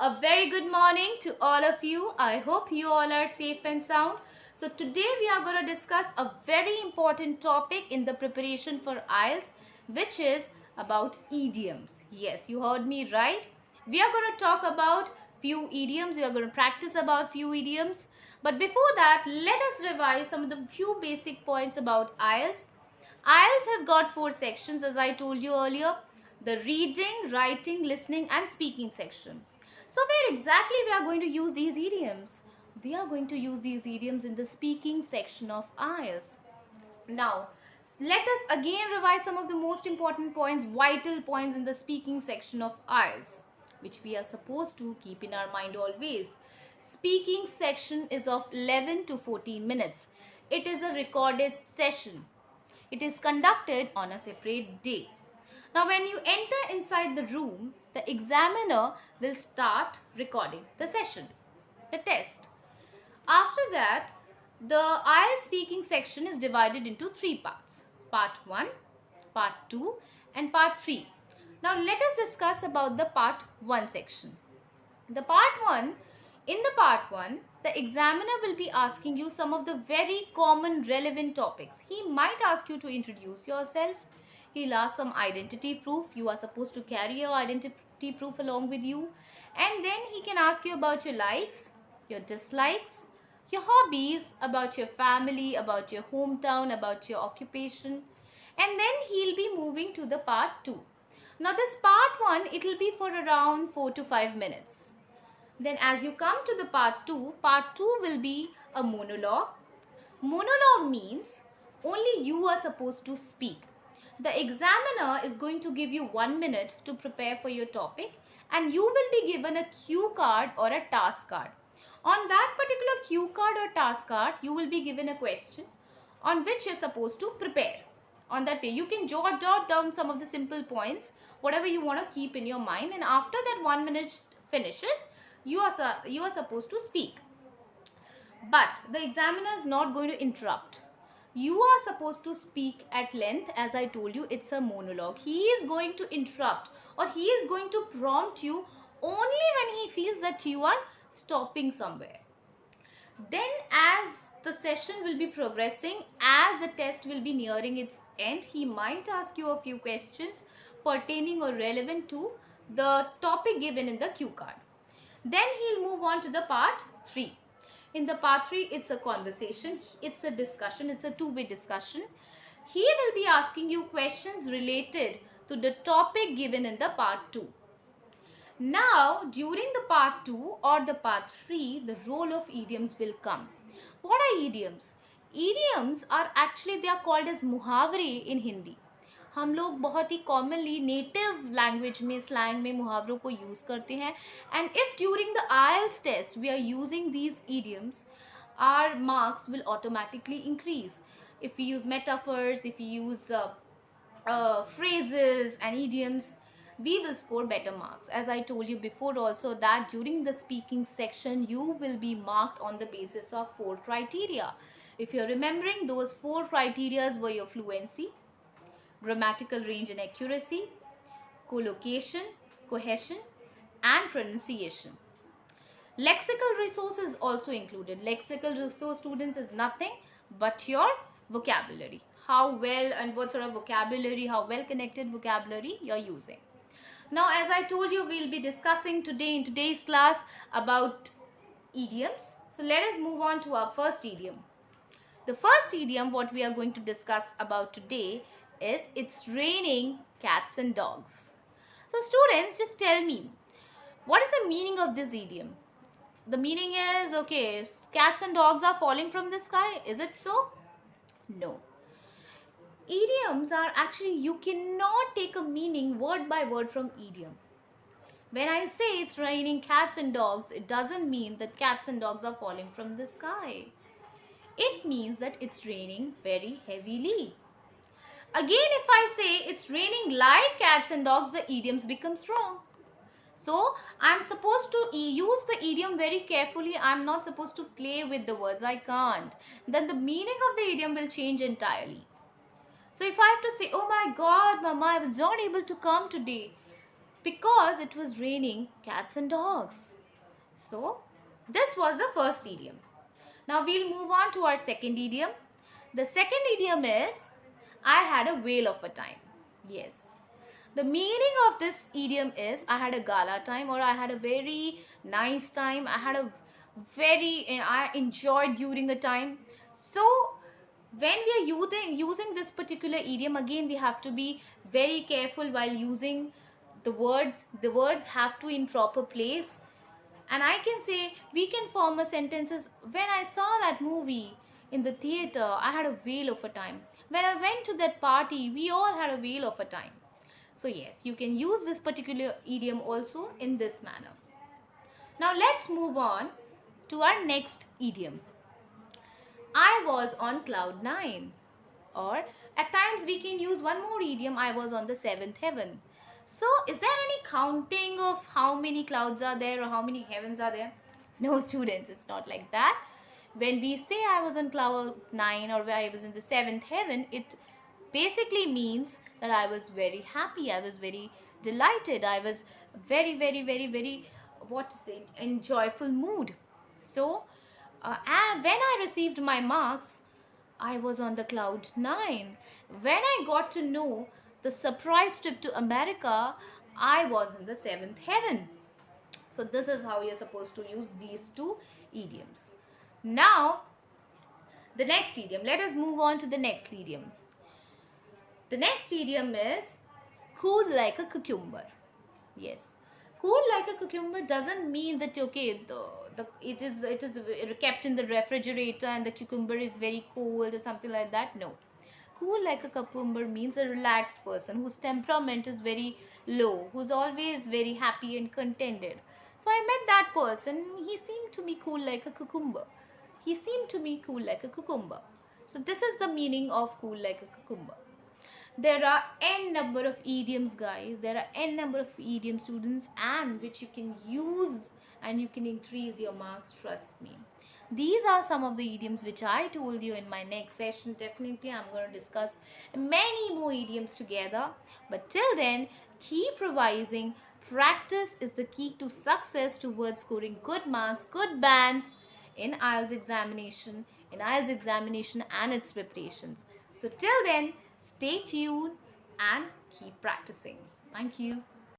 A very good morning to all of you. I hope you all are safe and sound. So today we are going to discuss a very important topic in the preparation for IELTS, which is about idioms. Yes, you heard me right. We are going to talk about few idioms. We are going to practice about few idioms. But before that, let us revise some of the few basic points about IELTS. IELTS has got 4 sections as I told you earlier. The reading, writing, listening and speaking section. So where exactly we are going to use these idioms? We are going to use these idioms in the speaking section of IELTS. Now, let us again revise some of the most important points, vital points in the speaking section of IELTS, which we are supposed to keep in our mind always. Speaking section is of 11 to 14 minutes. It is a recorded session. It is conducted on a separate day. Now, when you enter inside the room, the examiner will start recording the session, the test. After that, the IELTS speaking section is divided into 3 parts. Part 1, Part 2 and Part 3. Now, let us discuss about the Part 1 section. In the Part 1, the examiner will be asking you some of the very common relevant topics. He might ask you to introduce yourself. He'll ask some identity proof. You are supposed to carry your identity proof along with you. And then he can ask you about your likes, your dislikes, your hobbies, about your family, about your hometown, about your occupation. And then he'll be moving to the Part 2. Now this Part 1, it will be for around 4 to 5 minutes. Then as you come to the Part 2 will be a monologue. Monologue means only you are supposed to speak. The examiner is going to give you 1 minute to prepare for your topic and you will be given a cue card or a task card. On that particular cue card or task card, you will be given a question on which you are supposed to prepare. On that day, you can jot down some of the simple points, whatever you want to keep in your mind, and after that 1 minute finishes, you are supposed to speak. But the examiner is not going to interrupt. You are supposed to speak at length. As I told you, it's a monologue. He is going to interrupt or he is going to prompt you only when he feels that you are stopping somewhere. Then as the session will be progressing, as the test will be nearing its end, he might ask you a few questions pertaining or relevant to the topic given in the cue card. Then he'll move on to the Part 3. In the Part 3, it's a conversation, it's a discussion, it's a two-way discussion. He will be asking you questions related to the topic given in the Part 2. Now, during the Part 2 or the Part 3, the role of idioms will come. What are idioms? Idioms are actually, they are called as मुहावरे in Hindi. हम लोग बहुत ही commonly native language में slang में मुहावरों को use करते हैं and if during the IELTS test we are using these idioms, our marks will automatically increase. If we use metaphors, if we use phrases and idioms, we will score better marks. As I told you before also that during the speaking section, you will be marked on the basis of 4 criteria. If you're remembering, those 4 criteria were your fluency, grammatical range and accuracy, collocation, cohesion, and pronunciation. Lexical resource is also included. Lexical resource, students, is nothing but your vocabulary. How well and what sort of vocabulary, how well connected vocabulary you're using. Now, as I told you, we'll be discussing today in today's class about idioms. So let us move on to our first idiom. The first idiom what we are going to discuss about today is it's raining cats and dogs. So students, just tell me, what is the meaning of this idiom? The meaning is, okay, cats and dogs are falling from the sky. Is it so? No. Idioms are actually, you cannot take a meaning word by word from idiom. When I say it's raining cats and dogs, it doesn't mean that cats and dogs are falling from the sky. It means that it's raining very heavily. Again, if I say it's raining like cats and dogs, the idioms becomes wrong. So, I'm supposed to use the idiom very carefully. I'm not supposed to play with the words. I can't. Then the meaning of the idiom will change entirely. So, if I have to say, oh my God, Mama, I was not able to come today. because it was raining cats and dogs. So, this was the first idiom. Now, we'll move on to our second idiom. The second idiom is I had a whale of a time. Yes. The meaning of this idiom is I had a gala time, or I had a very nice time. I enjoyed during a time. So, when we are using this particular idiom, again we have to be very careful while using the words have to in proper place. And I can say we can form a sentences, when I saw that movie in the theater, I had a whale of a time. When I went to that party, we all had a whale of a time. So yes, you can use this particular idiom also in this manner. Now let's move on to our next idiom. I was on cloud 9. Or at times we can use one more idiom, I was on the seventh heaven. So is there any counting of how many clouds are there or how many heavens are there? No, students, it's not like that. When we say I was on cloud 9 or where I was in the seventh heaven, it basically means that I was very happy, I was very delighted, I was very, what to say, in joyful mood. So and when I received my marks, I was on the cloud 9. When I got to know the surprise trip to America, I was in the seventh heaven. So this is how you're supposed to use these two idioms. Now, the next idiom. Let us move on to the next idiom. The next idiom is cool like a cucumber. Yes. Cool like a cucumber doesn't mean that okay, it is kept in the refrigerator and the cucumber is very cold or something like that. No. Cool like a cucumber means a relaxed person whose temperament is very low, who's always very happy and contented. So I met that person. He seemed to me cool like a cucumber. He seemed to me cool like a cucumber. So this is the meaning of cool like a cucumber. There are n number of idioms, guys. There are n number of idiom, students, and which you can use and you can increase your marks, trust me. These are some of the idioms which I told you. In my next session, definitely I'm going to discuss many more idioms together. But till then, keep revising. Practice is the key to success towards scoring good marks, good bands in IELTS examination and its preparations. So till then, stay tuned and keep practicing. Thank you.